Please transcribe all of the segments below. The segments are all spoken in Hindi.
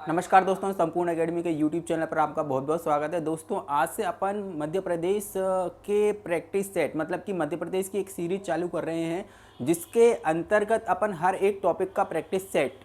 नमस्कार दोस्तों, संपूर्ण एकेडमी के यूट्यूब चैनल पर आपका बहुत बहुत स्वागत है। दोस्तों, आज से अपन मध्य प्रदेश के प्रैक्टिस सेट मतलब कि मध्य प्रदेश की एक सीरीज चालू कर रहे हैं, जिसके अंतर्गत अपन हर एक टॉपिक का प्रैक्टिस सेट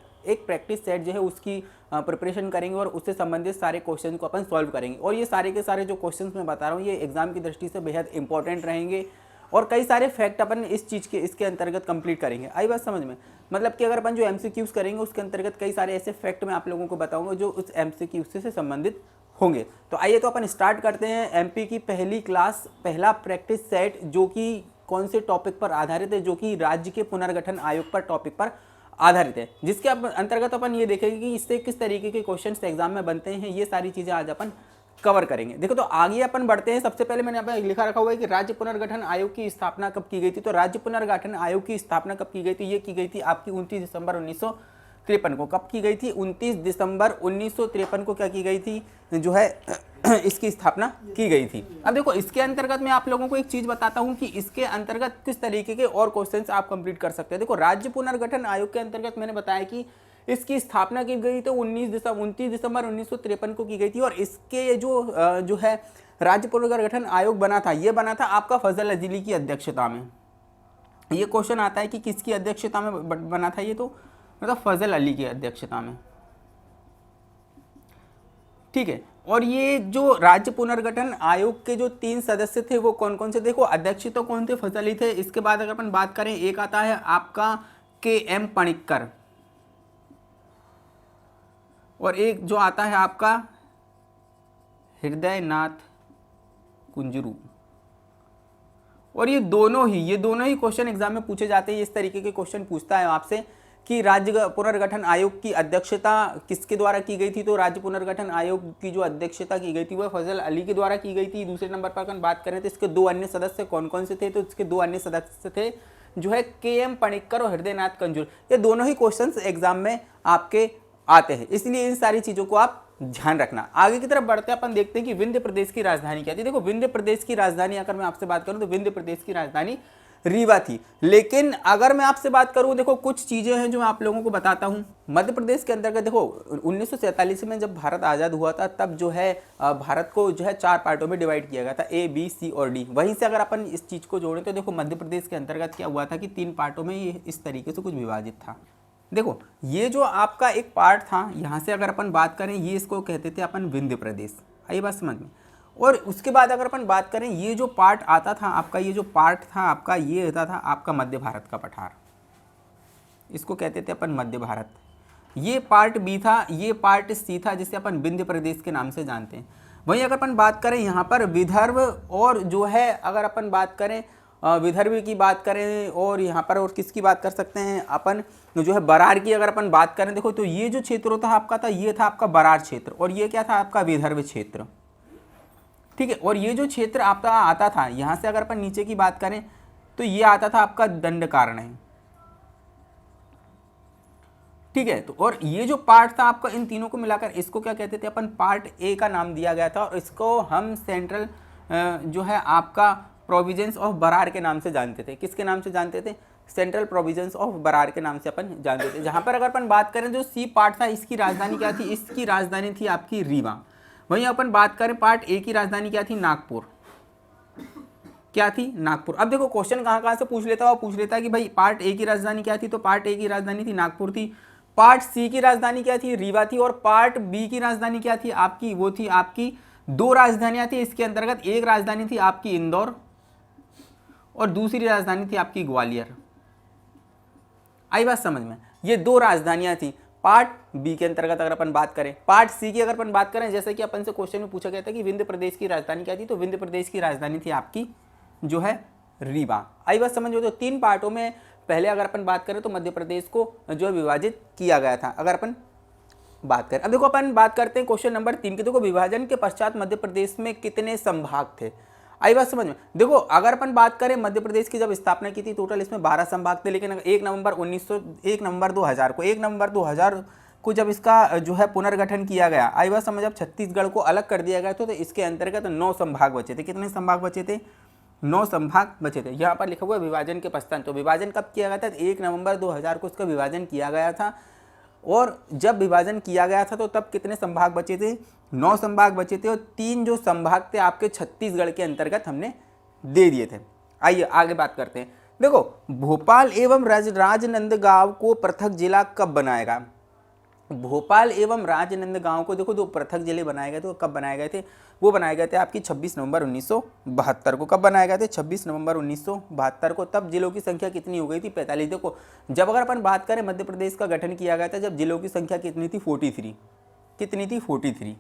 जो है उसकी प्रिपरेशन करेंगे और उससे संबंधित सारे क्वेश्चन को अपन सॉल्व करेंगे। और ये सारे के सारे जो क्वेश्चन मैं बता रहा हूँ ये एग्जाम की दृष्टि से बेहद इंपॉर्टेंट रहेंगे और कई सारे फैक्ट अपन इस चीज़ के इसके अंतर्गत कंप्लीट करेंगे। आई बात समझ में? मतलब कि अगर अपन जो एमसीक्यूज करेंगे उसके अंतर्गत कई सारे ऐसे फैक्ट मैं आप लोगों को बताऊंगा जो उस एमसीक्यूज से संबंधित होंगे। तो आइए तो अपन स्टार्ट करते हैं। एमपी की पहली क्लास पहला प्रैक्टिस सेट जो कि कौन से टॉपिक पर आधारित है, जो कि राज्य के पुनर्गठन आयोग पर टॉपिक पर आधारित है, जिसके अंतर्गत अपन ये देखेंगे कि इससे किस तरीके के क्वेश्चन एग्जाम में बनते हैं। ये सारी चीज़ें आज अपन कवर करेंगे। देखो तो आगे अपन बढ़ते हैं। सबसे पहले मैंने यहाँ पे लिखा रखा हुआ है कि राज्य पुनर्गठन आयोग की स्थापना कब की गई थी। तो राज्य पुनर्गठन आयोग की स्थापना कब की गई थी? ये की गई थी आपकी 29 दिसंबर 1953 को। कब की गई थी? 29 दिसंबर 1953 को क्या की गई थी, जो है इसकी स्थापना की गई थी। अब देखो इसके अंतर्गत मैं आप लोगों को एक चीज बताता हूं कि इसके अंतर्गत किस तरीके के और क्वेश्चंस आप कंप्लीट कर सकते हैं। देखो राज्य पुनर्गठन आयोग के अंतर्गत मैंने बताया कि इसकी स्थापना की गई तो 29 दिसंबर 1953 को की गई थी। और इसके जो है राज्य पुनर्गठन आयोग बना था, ये बना था आपका फजल अजीली की अध्यक्षता में। ये क्वेश्चन आता है कि किसकी अध्यक्षता में बना था ये, तो मतलब फजल अली की अध्यक्षता में। ठीक है। और ये जो राज्य पुनर्गठन आयोग के जो 3 सदस्य थे वो कौन कौन से? देखो अध्यक्ष तो कौन थे? फजल अली थे। इसके बाद अगर अपन बात करें, एक आता है आपका KM पणिक्कर और एक जो आता है आपका हृदयनाथ कुंजरू। और ये दोनों ही क्वेश्चन एग्जाम में पूछे जाते हैं। इस तरीके के क्वेश्चन पूछता है आपसे कि राज्य पुनर्गठन आयोग की अध्यक्षता किसके द्वारा की गई थी। तो राज्य पुनर्गठन आयोग की जो अध्यक्षता की गई थी वह फजल अली के द्वारा की गई थी। दूसरे नंबर पर अगर बात करें तो इसके 2 अन्य सदस्य कौन कौन से थे? तो इसके 2 अन्य सदस्य थे जो है KM पणिक्कर और हृदयनाथ कुंजरू। ये दोनों ही क्वेश्चन एग्जाम में आपके आते हैं, इसलिए इन सारी चीजों को आप ध्यान रखना। आगे की तरफ बढ़ते हैं, अपन देखते हैं कि विंध्य प्रदेश की राजधानी क्या थी। देखो विंध्य प्रदेश की राजधानी अगर मैं आपसे बात करूं तो विंध्य प्रदेश की राजधानी रीवा थी। लेकिन अगर मैं आपसे बात करूं, देखो कुछ चीजें हैं जो मैं आप लोगों को बताता हूं। मध्य प्रदेश के अंतर्गत देखो 1947 में जब भारत आजाद हुआ था तब जो है भारत को जो है 4 पार्टों में डिवाइड किया गया था, A, B, C और D। वहीं से अगर अपन इस चीज को जोड़ें तो देखो मध्य प्रदेश के अंतर्गत क्या हुआ था कि 3 पार्टों में ये इस तरीके से कुछ विभाजित था। देखो ये जो आपका एक पार्ट था, यहाँ से अगर अपन बात करें ये इसको कहते थे अपन विंध्य प्रदेश। आई बात समझ में? और उसके बाद अगर अपन बात करें ये जो पार्ट आता था आपका, ये जो पार्ट था आपका, ये होता था आपका मध्य भारत का पठार। इसको कहते थे अपन मध्य भारत। ये पार्ट B था, ये पार्ट C था जिसे अपन विंध्य प्रदेश के नाम से जानते हैं। वहीं अगर अपन बात करें यहाँ पर विदर्भ और जो है अगर अपन बात करें विदर्भ की बात करें और यहाँ पर और किसकी बात कर सकते हैं अपन, जो है बरार की अगर अपन बात करें, देखो तो ये जो क्षेत्र होता है आपका था, ये था आपका बरार क्षेत्र और ये क्या था आपका विदर्भ क्षेत्र। ठीक है। और ये जो क्षेत्र आपका आता था, यहाँ से अगर अपन नीचे की बात करें तो ये आता था आपका दंडकारण्य। ठीक है। तो और ये जो पार्ट था आपका, इन तीनों को मिलाकर इसको क्या कहते थे अपन? पार्ट A का नाम दिया गया था और इसको हम सेंट्रल जो है आपका प्रोविजंस ऑफ बरार के नाम से जानते थे। किसके नाम से जानते थे? सेंट्रल प्रोविजंस ऑफ बरार के नाम से अपन जानते थे। जहां पर अगर अपन बात करें जो C पार्ट था, इसकी राजधानी क्या थी? इसकी राजधानी थी आपकी रीवा। वहीं अपन बात करें पार्ट A की राजधानी क्या थी? नागपुर। क्या थी? नागपुर। अब देखो क्वेश्चन कहाँ कहाँ से पूछ लेता है, वो पूछ लेता है कि भाई पार्ट A की राजधानी क्या थी? तो पार्ट A की राजधानी थी नागपुर थी। पार्ट C की राजधानी क्या थी? रीवा थी। और पार्ट B की राजधानी क्या थी आपकी? वो थी आपकी 2 राजधानियां थी इसके अंतर्गत। एक राजधानी थी आपकी इंदौर और दूसरी राजधानी थी आपकी ग्वालियर। आई बात समझ में? ये 2 राजधानियां थी पार्ट B के अंतर्गत। अगर अपन बात करें पार्ट C की अगर अपन बात करें, जैसे कि अपन से क्वेश्चन में पूछा गया था कि विंध्य प्रदेश की राजधानी क्या थी, तो विंध्य प्रदेश की राजधानी थी आपकी जो है रीवा। आई बात समझ में? तो 3 पार्टों में पहले अगर अपन बात करें तो मध्य प्रदेश को जो है विभाजित किया गया था। अगर अपन बात करें, अब देखो अपन बात करते हैं क्वेश्चन नंबर 3 की। देखो विभाजन के पश्चात मध्य प्रदेश में कितने संभाग थे? आई बात समझ में? देखो अगर अपन बात करें मध्य प्रदेश की जब स्थापना की थी टोटल इसमें 12 संभाग थे। लेकिन 1 नवंबर 2000 को जब इसका जो है पुनर्गठन किया गया, आई बात समझ, अब छत्तीसगढ़ को अलग कर दिया गया तो इसके अंतर्गत 9 संभाग बचे थे। कितने संभाग बचे थे? 9 संभाग बचे थे। यहाँ पर लिखा हुआ है विभाजन के पश्चात। तो विभाजन कब किया गया था? 1 नवंबर 2000 को इसका विभाजन किया गया था। और जब विभाजन किया गया था तो तब कितने संभाग बचे थे? 9 संभाग बचे थे और 3 जो संभाग थे आपके छत्तीसगढ़ के अंतर्गत हमने दे दिए थे। आइए आगे बात करते हैं। देखो, भोपाल एवं राजनांदगांव को पृथक जिला कब बनाएगा? भोपाल एवं राजनांदगांव को देखो, दो पृथक जिले बनाए गए थे। वो कब बनाए गए थे? वो बनाए गए थे आपकी 26 नवंबर 1972 को। कब बनाए गए थे? 26 नवंबर 1972 को। तब जिलों की संख्या कितनी हो गई थी? 45। देखो, जब अगर अपन बात करें मध्य प्रदेश का गठन किया गया था, जब जिलों की संख्या कितनी थी? 43। कितनी थी? 43।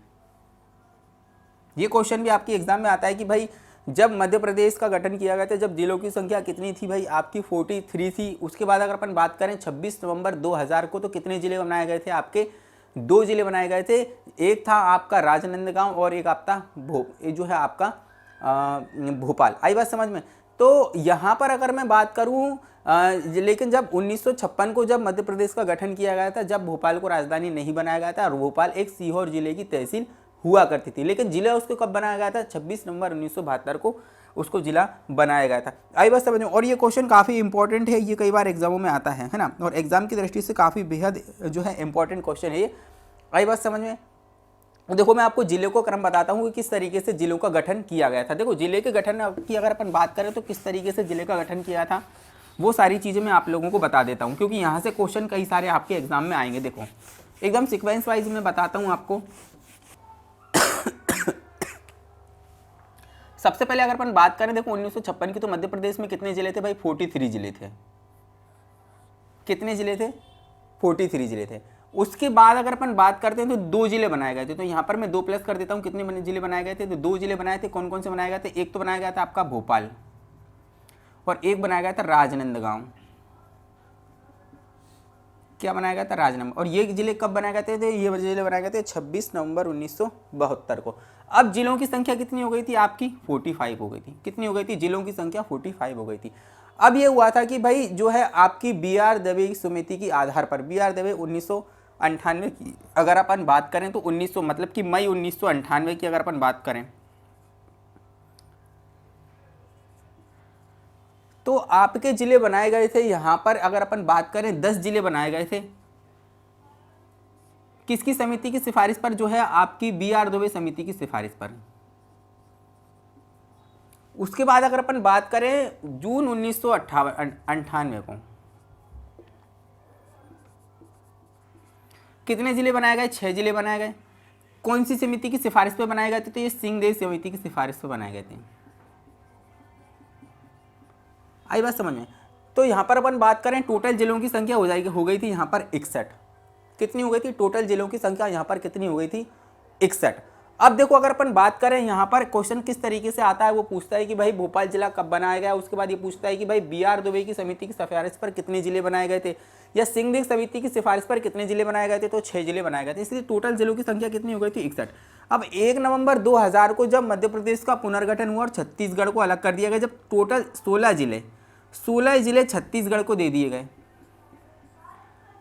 ये क्वेश्चन भी आपकी एग्जाम में आता है कि भाई जब मध्य प्रदेश का गठन किया गया था, जब जिलों की संख्या कितनी थी? भाई आपकी 43 थी। उसके बाद अगर अपन बात करें 26 नवंबर 2000 को, तो कितने जिले बनाए गए थे? आपके 2 जिले बनाए गए थे। एक था आपका राजनांदगांव और एक आपका जो है आपका भोपाल। आई बात समझ में? तो यहाँ पर अगर मैं बात करूँ, लेकिन जब 1956 को जब मध्य प्रदेश का गठन किया गया था, जब भोपाल को राजधानी नहीं बनाया गया था और भोपाल एक सीहोर जिले की तहसील हुआ करती थी। लेकिन जिला उसको कब बनाया गया था? 26 नवंबर 1972 को उसको जिला बनाया गया था। आई बात समझ में? और ये क्वेश्चन काफ़ी इंपॉर्टेंट है, ये कई बार एग्जामों में आता है ना, और एग्जाम की दृष्टि से काफ़ी बेहद जो है इंपॉर्टेंट क्वेश्चन है ये। आई बात समझ में? देखो, मैं आपको जिले को क्रम बताता हूँ कि किस तरीके से जिलों का गठन किया गया था। देखो, जिले के गठन की अगर अपन बात करें तो किस तरीके से जिले का गठन किया था, वो सारी चीज़ें मैं आप लोगों को बता देता हूँ, क्योंकि यहाँ से क्वेश्चन कई सारे आपके एग्जाम में आएंगे। देखो, एकदम सिक्वेंस वाइज मैं बताता हूँ आपको। सबसे पहले अगर अपन बात करें, देखो 1956 की, तो मध्य प्रदेश में कितने जिले थे? भाई 43 जिले थे। कितने जिले थे? 43 जिले थे। उसके बाद अगर अपन बात करते हैं तो 2 जिले बनाए गए थे। तो यहाँ पर मैं 2 प्लस कर देता हूँ। कितने जिले बनाए गए थे? तो 2 जिले बनाए थे। कौन कौन से बनाए गए थे? एक तो बनाया गया था आपका भोपाल और एक बनाया गया था राजनांदगांव। क्या बनाया गया था? राजनांदगांव। और ये जिले कब बनाए गए थे? ये जिले बनाए गए थे 26 नवंबर 1972 को। अब जिलों की संख्या कितनी हो गई थी? आपकी 45 हो गई थी। कितनी हो गई थी? जिलों की संख्या 45 हो गई थी। अब ये हुआ था कि भाई जो है आपकी BR दवे की समिति की आधार पर, BR दवे 1998 की अगर अपन बात करें तो 1900 मतलब कि मई 1998 की अगर अपन बात करें तो आपके जिले बनाए गए थे। यहां पर अगर अपन बात करें 10 जिले बनाए गए थे। किसकी समिति की सिफारिश पर? जो है आपकी BR दवे समिति की सिफारिश पर। उसके बाद अगर अपन बात करें जून 1998 को कितने जिले बनाए गए? 6 जिले बनाए गए। कौन सी समिति की सिफारिश पे बनाए गए थे? तो ये सिंहदेव समिति की सिफारिश पे बनाए गए थे। आई बात समझ में? तो यहाँ पर अपन बात करें टोटल जिलों की संख्या हो गई थी यहाँ पर 61। कितनी हो गई थी? टोटल जिलों की संख्या यहाँ पर कितनी हो गई थी? 61। अब देखो, अगर अपन बात करें यहाँ पर क्वेश्चन किस तरीके से आता है, वो पूछता है कि भाई भोपाल जिला कब बनाया गया। उसके बाद ये पूछता है कि भाई BR दुबे की समिति की सिफारिश पर कितने जिले बनाए गए थे, या सिंहदेव समिति की सिफारिश पर कितने जिले बनाए गए थे? तो 6 जिले बनाए गए थे। इसलिए टोटल जिलों की संख्या कितनी हो गई थी? 61। अब 1 नवंबर 2000 को जब मध्य प्रदेश का पुनर्गठन हुआ और छत्तीसगढ़ को अलग कर दिया गया, जब टोटल 16 जिले छत्तीसगढ़ को दे दिए गए।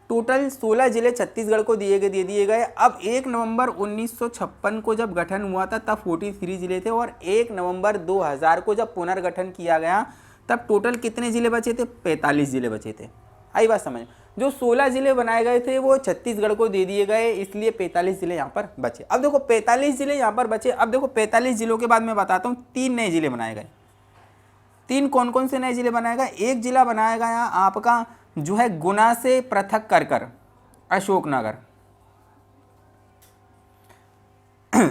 टोटल 16 जिले छत्तीसगढ़ को दे दिए गए। अब 1 नवंबर 1956 को जब गठन हुआ था तब 43 जिले थे, और 1 नवंबर 2000 को जब पुनर्गठन किया गया तब टोटल कितने जिले बचे थे? 45 जिले बचे थे। आई बात समझ? जो 16 जिले बनाए गए थे वो छत्तीसगढ़ को दे दिए गए, इसलिए 45 जिले यहाँ पर बचे। अब देखो 45 जिले यहाँ पर बचे। अब देखो 45 जिलों के बाद मैं बताता हूँ 3 नए जिले बनाए गए। 3 कौन कौन से नए जिले बनाए गए? एक जिला बनाया गया आपका जो है गुना से पृथक कर अशोकनगर।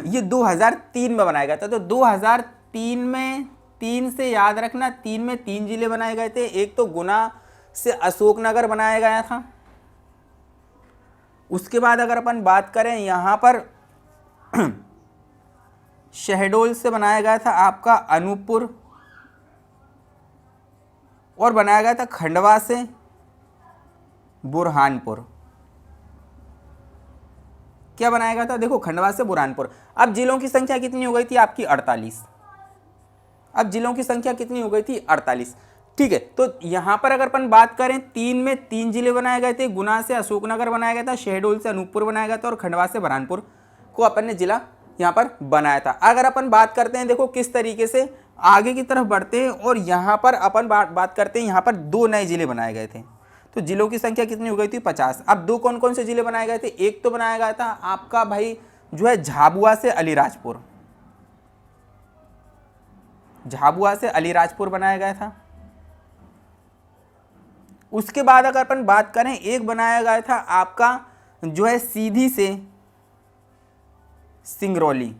ये 2003 में बनाया गया था। तो 2003 में 3 से याद रखना, 3 में 3 जिले बनाए गए थे। एक तो गुना से अशोकनगर बनाया गया था। उसके बाद अगर अपन बात करें यहां पर शहडोल से बनाया गया था आपका अनूपपुर, और बनाया गया था खंडवा से बुरहानपुर। क्या बनाया गया था? देखो खंडवा से बुरहानपुर। अब जिलों की संख्या कितनी हो गई थी? आपकी 48। अब जिलों की संख्या कितनी हो गई थी? 48। ठीक है, तो यहां पर अगर अपन बात करें 3 में 3 जिले बनाए गए थे। गुना से अशोकनगर बनाया गया था, शहडोल से अनूपपुर बनाया गया था, और खंडवा से बुरहानपुर को अपन ने जिला यहाँ पर बनाया था। अगर अपन बात करते हैं, देखो किस तरीके से आगे की तरफ बढ़ते हैं, और यहाँ पर अपन बात करते हैं, यहाँ पर 2 नए जिले बनाए गए थे। तो जिलों की संख्या कितनी हो गई थी 50। अब दो कौन कौन से जिले बनाए गए थे, एक तो बनाया गया था आपका भाई जो है झाबुआ से अलीराजपुर, झाबुआ से अलीराजपुर बनाया गया था। उसके बाद अगर अपन बात करें एक बनाया गया था आपका जो है सीधी से सिंगरौली,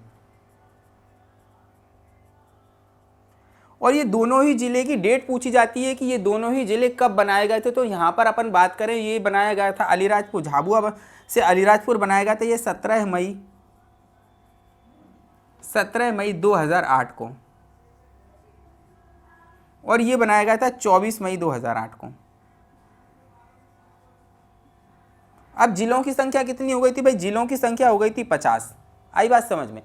और ये दोनों ही जिले की डेट पूछी जाती है कि ये दोनों ही जिले कब बनाए गए थे। तो यहाँ पर अपन बात करें ये बनाया गया था अलीराजपुर, झाबुआ से अलीराजपुर बनाया गया था ये 17 मई 2008 को, और ये बनाया गया था 24 मई 2008 को। अब जिलों की संख्या कितनी हो गई थी भाई, जिलों की संख्या हो गई थी 50। आई बात समझ में।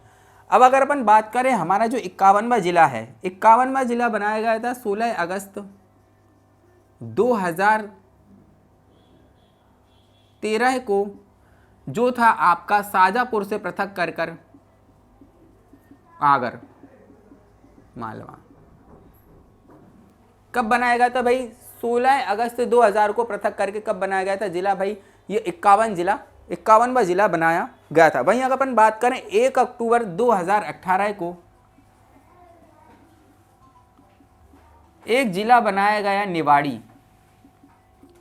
अब अगर अपन बात करें हमारा जो 51वां जिला है, 51वां जिला बनाया गया था 16 अगस्त 2013 को, जो था आपका शाजापुर से पृथक कर आगर मालवा। कब बनाया गया था भाई, 16 अगस्त 2000 को पृथक करके कब बनाया गया था जिला भाई, ये 51वां जिला बनाया गया था। वहीं अगर अपन बात करें 1 अक्टूबर 2018 को एक जिला बनाया गया निवाड़ी,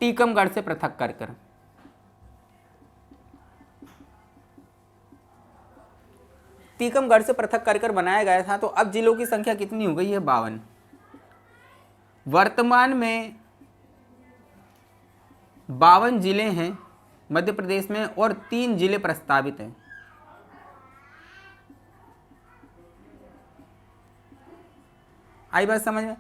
टीकमगढ़ से पृथक कर टीकमगढ़ से पृथक कर बनाया गया था। तो अब जिलों की संख्या कितनी हो गई है 52। वर्तमान में 52 जिले हैं मध्य प्रदेश में और 3 जिले प्रस्तावित हैं। आई बात समझ में।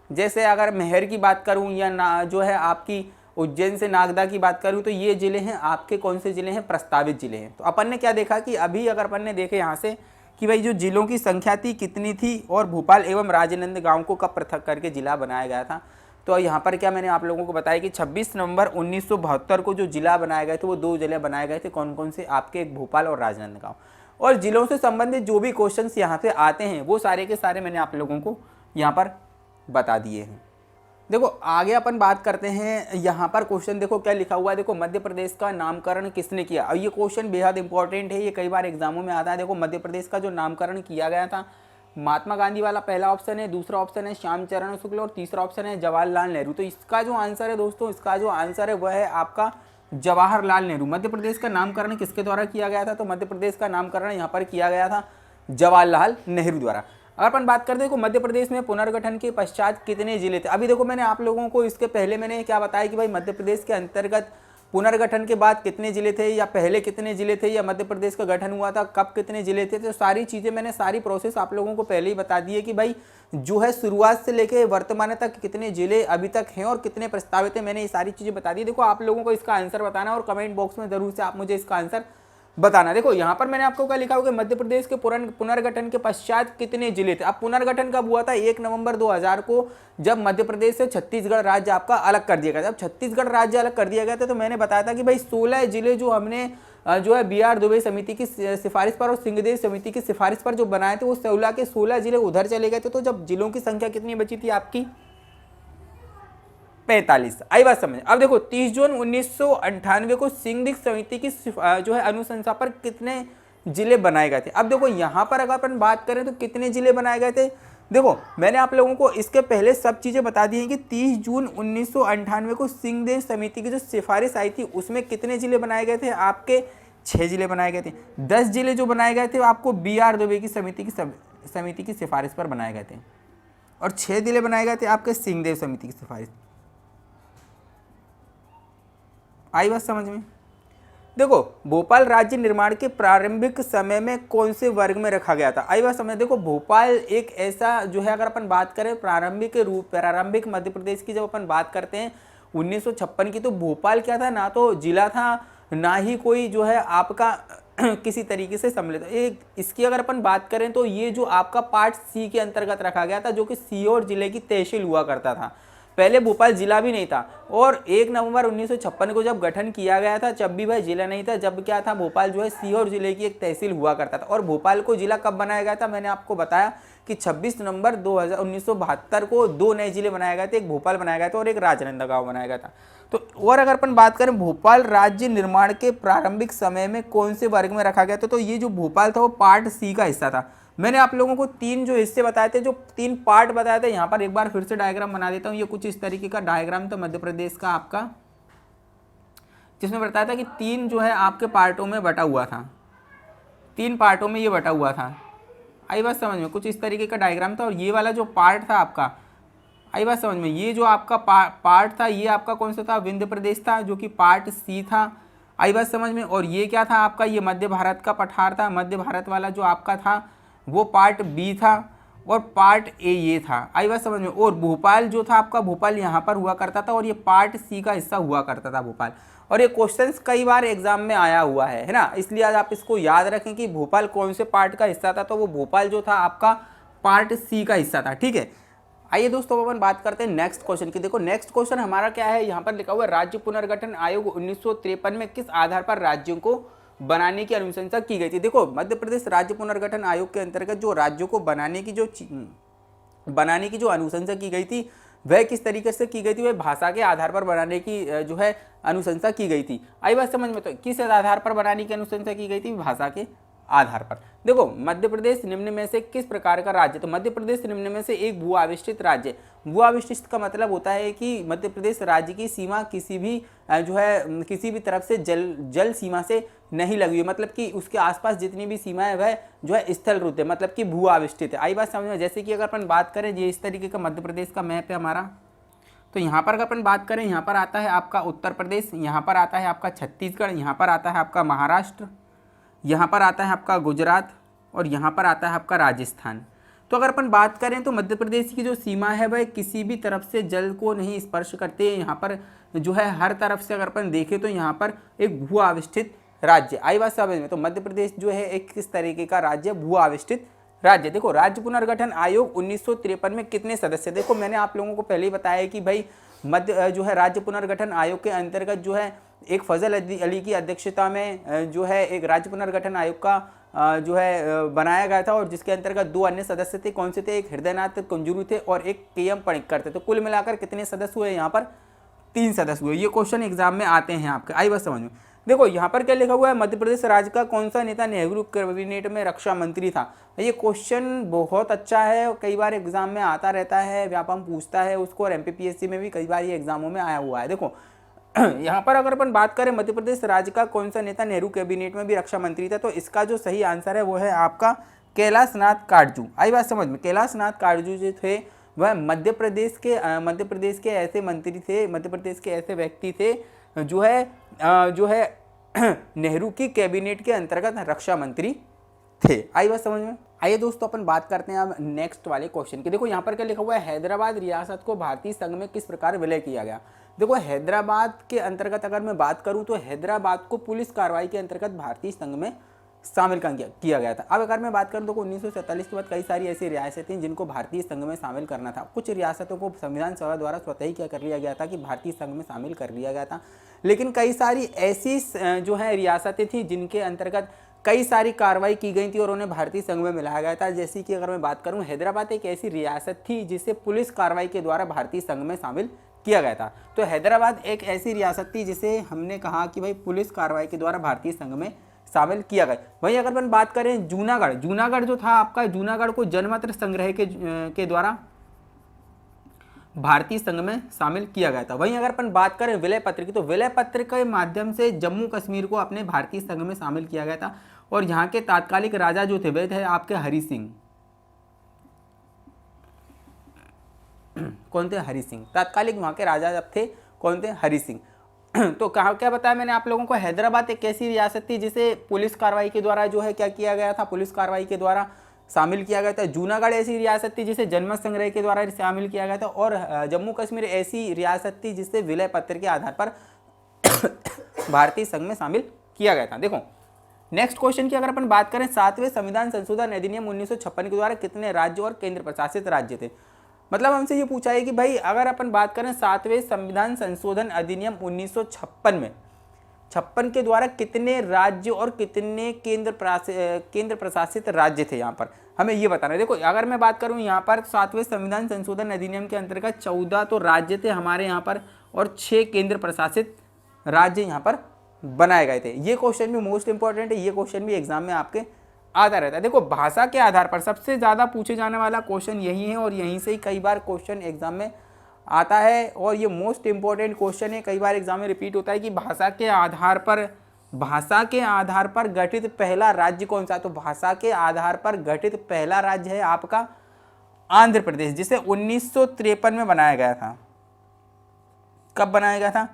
जैसे अगर मेहर की बात करूं या जो है आपकी उज्जैन से नागदा की बात करूं, तो ये जिले हैं आपके कौन से जिले हैं, प्रस्तावित जिले हैं। तो अपन ने क्या देखा कि अभी अगर अपन ने देखे यहाँ से कि भाई जो जिलों की संख्या थी कितनी थी और भोपाल एवं राजनांदगांव को कब पृथक करके जिला बनाया गया था। तो यहाँ पर क्या मैंने आप लोगों को बताया कि 26 नवंबर 1972 को जो जिला बनाए गए थे वो 2 जिले बनाए गए थे, कौन कौन से आपके, एक भोपाल और राजनांदगांव। और जिलों से संबंधित जो भी क्वेश्चंस यहाँ से आते हैं वो सारे के सारे मैंने आप लोगों को यहाँ पर बता दिए हैं। देखो आगे अपन बात करते हैं। यहाँ पर क्वेश्चन देखो क्या लिखा हुआ है, देखो मध्य प्रदेश का नामकरण किसने किया। और ये क्वेश्चन बेहद इंपॉर्टेंट है, ये कई बार एग्जामों में आता है। देखो मध्य प्रदेश का जो नामकरण किया गया था, महात्मा गांधी वाला पहला ऑप्शन है, दूसरा ऑप्शन है श्यामचरण शुक्ल और तीसरा ऑप्शन है जवाहरलाल नेहरू। तो इसका जो आंसर है दोस्तों, इसका जो आंसर है वह है आपका जवाहरलाल नेहरू। मध्य प्रदेश का नामकरण किसके द्वारा किया गया था, तो मध्य प्रदेश का नामकरण यहाँ पर किया गया था जवाहरलाल नेहरू द्वारा। अगर अपन बात करते हैं देखो मध्य प्रदेश में पुनर्गठन के पश्चात कितने जिले थे। अभी देखो मैंने आप लोगों को इसके पहले मैंने क्या बताया कि भाई मध्य प्रदेश के अंतर्गत पुनर्गठन के बाद कितने जिले थे, या पहले कितने जिले थे, या मध्य प्रदेश का गठन हुआ था कब कितने जिले थे। तो सारी चीज़ें मैंने सारी प्रोसेस आप लोगों को पहले ही बता दी है कि भाई जो है शुरुआत से लेके वर्तमान तक कितने जिले अभी तक हैं और कितने प्रस्तावित हैं, मैंने ये सारी चीज़ें बता दी। देखो आप लोगों को इसका आंसर बताना और कमेंट बॉक्स में जरूर से आप मुझे इसका आंसर बताना। देखो यहाँ पर मैंने आपको क्या लिखा होगा, मध्य प्रदेश के पुनर्गठन के पश्चात कितने जिले थे। अब पुनर्गठन कब हुआ था, 1 नवंबर 2000 को, जब मध्य प्रदेश से छत्तीसगढ़ राज्य आपका अलग कर दिया गया था। जब छत्तीसगढ़ राज्य अलग कर दिया गया था तो मैंने बताया था कि भाई 16 जिले जो हमने जो है BR दुबे समिति की सिफारिश पर और सिंहदेव समिति की सिफारिश पर जो बनाए थे वो 16 के 16 जिले उधर चले गए थे। तो जब जिलों की संख्या कितनी बची थी आपकी 45। आई बात समझ। अब देखो 30 जून 1998 को सिंहदेव समिति की जो है अनुशंसा पर कितने जिले बनाए गए थे। अब देखो यहाँ पर अगर अपन बात करें तो कितने जिले बनाए गए थे। देखो मैंने आप लोगों को इसके पहले सब चीज़ें बता दी हैं कि 30 जून 1998 को सिंहदेव समिति की जो सिफारिश आई थी उसमें कितने जिले बनाए गए थे, आपके 6 जिले बनाए गए थे। 10 जिले जो बनाए गए थे वो आपको BR दुबे की समिति की सिफारिश पर बनाए गए थे और 6 जिले बनाए गए थे आपके सिंहदेव समिति की सिफारिश। आई बात समझ में। देखो भोपाल राज्य निर्माण के प्रारंभिक समय में कौन से वर्ग में रखा गया था। आई बात समझ। देखो भोपाल एक ऐसा जो है, अगर अपन बात करें प्रारंभिक मध्य प्रदेश की जब अपन बात करते हैं 1956 की, तो भोपाल क्या था, ना तो जिला था ना ही कोई जो है आपका किसी तरीके से सम्मिलित। एक इसकी अगर अपन बात करें तो ये जो आपका पार्ट C के अंतर्गत रखा गया था, जो कि सीहोर जिले की तहसील हुआ करता था। पहले भोपाल जिला भी नहीं था और 1 नवंबर 1956 को जब गठन किया गया था जब भी भाई जिला नहीं था, जब क्या था भोपाल जो है सीहोर जिले की एक तहसील हुआ करता था। और भोपाल को जिला कब बनाया गया था, मैंने आपको बताया कि 26 नवंबर 1972 को 2 नए जिले बनाए गए थे, एक भोपाल बनाया गया था और एक राजनांदगांव बनाया गया था। तो और अगर अपन बात करें भोपाल राज्य निर्माण के प्रारंभिक समय में कौन से वर्ग में रखा गया था, तो ये जो भोपाल था वो पार्ट सी का हिस्सा था। मैंने आप लोगों को 3 जो हिस्से बताए थे, जो 3 पार्ट बताए थे, यहाँ पर एक बार फिर से डायग्राम बना देता हूँ। ये कुछ इस तरीके का डायग्राम था मध्य प्रदेश का आपका, जिसमें बताया था कि 3 जो है आपके पार्टों में बटा हुआ था, 3 पार्टों में ये बटा हुआ था। आई बात समझ में, कुछ इस तरीके का डायग्राम था। और ये वाला जो पार्ट था आपका, आई बात समझ में, ये जो आपका पार्ट था ये आपका कौन सा था, विंध्य प्रदेश था, जो कि पार्ट सी था। आई बात समझ में। और ये क्या था आपका, ये मध्य भारत का पठार था, मध्य भारत वाला जो आपका था वो पार्ट बी था, और पार्ट ए ये था। आई बात समझ में। और भोपाल जो था आपका, भोपाल यहाँ पर हुआ करता था और ये पार्ट सी का हिस्सा हुआ करता था भोपाल। और ये क्वेश्चंस कई बार एग्जाम में आया हुआ है ना, इसलिए आज आप इसको याद रखें कि भोपाल कौन से पार्ट का हिस्सा था, तो वो भोपाल जो था आपका पार्ट सी का हिस्सा था। ठीक है, आइए दोस्तों अपन बात करते हैं नेक्स्ट क्वेश्चन की। देखो नेक्स्ट क्वेश्चन हमारा क्या है, यहाँ पर लिखा हुआ है राज्य पुनर्गठन आयोग 1953 में किस आधार पर राज्यों को बनाने की अनुशंसा की गई थी। देखो मध्य प्रदेश राज्य पुनर्गठन आयोग के अंतर्गत जो राज्यों को बनाने की जो अनुशंसा की गई थी वह किस तरीके से की गई थी, वह भाषा के आधार पर बनाने की जो है अनुशंसा की गई थी। आई बात समझ में, तो किस आधार पर बनाने की अनुशंसा की गई थी, भाषा के आधार पर। देखो मध्य प्रदेश निम्न में से किस प्रकार का राज्य, तो मध्य प्रदेश निम्न में से एक भू आविष्टित राज्य। भू आविष्टित का मतलब होता है कि मध्य प्रदेश राज्य की सीमा किसी भी जो है किसी भी तरफ से जल सीमा से नहीं लगी हुई, मतलब कि उसके आसपास जितनी भी सीमा है वह जो है स्थल रुत है, मतलब कि भू आविष्टित है। आई बात समझ में। जैसे कि अगर अपन बात करें, ये इस तरीके का मध्य प्रदेश का मैप है हमारा, तो यहाँ पर अगर अपन बात करें, यहाँ पर आता है आपका उत्तर प्रदेश, यहाँ पर आता है आपका छत्तीसगढ़, यहाँ पर आता है आपका महाराष्ट्र, यहाँ पर आता है आपका गुजरात, और यहाँ पर आता है आपका राजस्थान। तो अगर अपन बात करें तो मध्य प्रदेश की जो सीमा है वह किसी भी तरफ से जल को नहीं स्पर्श करते। यहाँ पर जो है हर तरफ से अगर अपन देखें तो यहाँ पर एक भू आविष्टित राज्य। आई बात समझ में, तो मध्य प्रदेश जो है एक किस तरीके का राज्य, भू आविष्टित राज्य। देखो राज्य पुनर्गठन आयोग 1953 में कितने सदस्य, देखो मैंने आप लोगों को पहले ही बताया कि भाई मध्य जो है राज्य पुनर्गठन आयोग के अंतर्गत जो है एक फजल अली की अध्यक्षता में जो है एक राज्य पुनर्गठन आयोग का जो है बनाया गया था, और जिसके अंतर्गत 2 अन्य सदस्य थे। कौन से थे, एक हृदयनाथ कुंजरू थे और एक KM पणिक्कर थे। तो कुल मिलाकर कितने सदस्य हुए, यहाँ पर 3 सदस्य हुए। ये क्वेश्चन एग्जाम में आते हैं आपके, आई बस समझ में। देखो यहाँ पर क्या लिखा हुआ है, मध्य प्रदेश राज्य का कौन सा नेता नेहरू कैबिनेट में रक्षा मंत्री था। ये क्वेश्चन बहुत अच्छा है, कई बार एग्जाम में आता रहता है, व्यापम पूछता है उसको, और MPPSC में भी कई बार ये एग्जामों में आया हुआ है। देखो यहाँ पर अगर अपन बात करें मध्य प्रदेश राज्य का कौन सा नेता नेहरू कैबिनेट में भी रक्षा मंत्री था, तो इसका जो सही आंसर है वो है आपका कैलाश नाथ काटजू। आई बात समझ में। कैलाश नाथ काटजू जो थे वह मध्य प्रदेश के ऐसे मंत्री थे, मध्य प्रदेश के ऐसे व्यक्ति थे जो है नेहरू की कैबिनेट के अंतर्गत रक्षा मंत्री थे। आई बात समझ में। आइए दोस्तों अपन बात करते हैं अब नेक्स्ट वाले क्वेश्चन की। देखो यहाँ पर क्या लिखा हुआ है, हैदराबाद रियासत को भारतीय संघ में किस प्रकार विलय किया गया। देखो हैदराबाद के अंतर्गत अगर मैं बात करूं तो हैदराबाद को पुलिस कार्रवाई के अंतर्गत भारतीय संघ में शामिल किया गया था। अब अगर मैं बात करूं तो 1947 के बाद कई सारी ऐसी रियासतें थीं जिनको भारतीय संघ में शामिल करना था। कुछ रियासतों को संविधान सभा द्वारा स्वतः ही क्या कर लिया गया था कि भारतीय संघ में शामिल कर लिया गया था, लेकिन कई सारी ऐसी जो है रियासतें थी जिनके अंतर्गत कई सारी कार्रवाई की गई थी और उन्हें भारतीय संघ में मिलाया गया था। जैसे कि अगर मैं बात करूं, हैदराबाद एक ऐसी रियासत थी जिसे पुलिस कार्रवाई के द्वारा भारतीय संघ में शामिल किया गया था। तो हैदराबाद एक ऐसी रियासत थी जिसे हमने कहा कि भाई पुलिस कार्रवाई के द्वारा भारतीय संघ में शामिल किया गया। वहीं अगर अपन बात करें जूनागढ़ जो था आपका, जूनागढ़ को जनमत संग्रह के द्वारा भारतीय संघ में शामिल किया गया था। वहीं अगर अपन बात करें विलय पत्र की, तो विलय पत्र के माध्यम से जम्मू कश्मीर को अपने भारतीय संघ में शामिल किया गया था, और यहाँ के तात्कालिक राजा जो थे वे थे आपके हरि सिंह। कौन थे, हरि सिंह। तात्कालिक वहाँ के राजा जब थे कौन थे, हरि सिंह। तो क्या बताया मैंने आप लोगों को, हैदराबाद एक ऐसी रियासत थी जिसे पुलिस कार्रवाई के द्वारा जो है क्या किया गया था, पुलिस कार्रवाई के द्वारा शामिल किया गया था। जूनागढ़ ऐसी रियासत थी जिसे जनमत संग्रह के द्वारा शामिल किया गया था, और जम्मू कश्मीर ऐसी रियासत थी जिसे विलय पत्र के आधार पर भारतीय संघ में शामिल किया गया था। देखो नेक्स्ट क्वेश्चन की अगर अपन बात करें, 7वें संविधान संशोधन अधिनियम 1956 के द्वारा कितने राज्य और केंद्र प्रशासित राज्य थे। मतलब हमसे ये पूछा है कि भाई अगर अपन बात करें 7वें संविधान संशोधन अधिनियम 1956 में 56 के द्वारा कितने राज्य और कितने केंद्र प्रशासित राज्य थे यहाँ पर। हमें ये बताना है। देखो अगर मैं बात करूं यहाँ पर 7वें संविधान संशोधन अधिनियम के अंतर्गत 14 तो राज्य थे हमारे यहाँ पर और 6 केंद्र प्रशासित राज्य यहाँ पर बनाए गए थे। ये क्वेश्चन भी मोस्ट इंपॉर्टेंट है, ये क्वेश्चन भी एग्जाम में आपके आता रहता है। देखो भाषा के आधार पर सबसे ज़्यादा पूछे जाने वाला क्वेश्चन यही है और यहीं से ही कई बार क्वेश्चन एग्जाम में आता है और ये मोस्ट इंपॉर्टेंट क्वेश्चन है, कई बार एग्जाम में रिपीट होता है कि भाषा के आधार पर गठित पहला राज्य कौन सा। तो भाषा के आधार पर गठित पहला राज्य है आपका आंध्र प्रदेश, जिसे 1953 में बनाया गया था। कब बनाया गया था?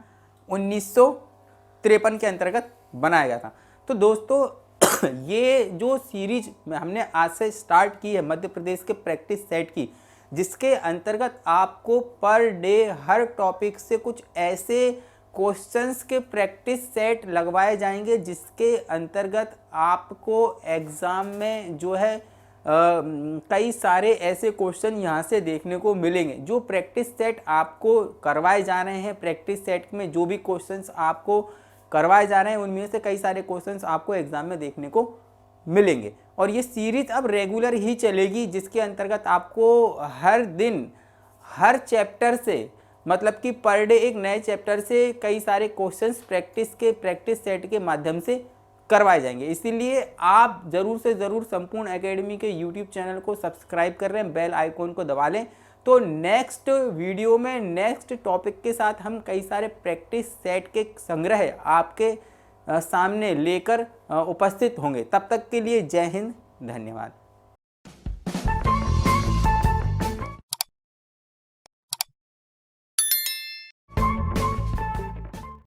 1953 के अंतर्गत बनाया गया था। तो दोस्तों ये जो सीरीज हमने आज से स्टार्ट की है मध्य प्रदेश के प्रैक्टिस सेट की, जिसके अंतर्गत आपको पर डे हर टॉपिक से कुछ ऐसे क्वेश्चंस के प्रैक्टिस सेट लगवाए जाएंगे जिसके अंतर्गत आपको एग्ज़ाम में जो है कई सारे ऐसे क्वेश्चन यहाँ से देखने को मिलेंगे। जो प्रैक्टिस सेट आपको करवाए जा रहे हैं, प्रैक्टिस सेट में जो भी क्वेश्चंस आपको करवाए जा रहे हैं उनमें से कई सारे क्वेश्चंस आपको एग्जाम में देखने को मिलेंगे। और ये सीरीज अब रेगुलर ही चलेगी, जिसके अंतर्गत आपको हर दिन हर चैप्टर से मतलब कि पर डे एक नए चैप्टर से कई सारे क्वेश्चंस प्रैक्टिस सेट के माध्यम से करवाए जाएंगे। इसीलिए आप ज़रूर से ज़रूर संपूर्ण एकेडमी के यूट्यूब चैनल को सब्सक्राइब कर रहे हैं, बेल आइकॉन को दबा लें। तो नेक्स्ट वीडियो में नेक्स्ट टॉपिक के साथ हम कई सारे प्रैक्टिस सेट के संग्रह आपके सामने लेकर उपस्थित होंगे। तब तक के लिए जय हिंद, धन्यवाद।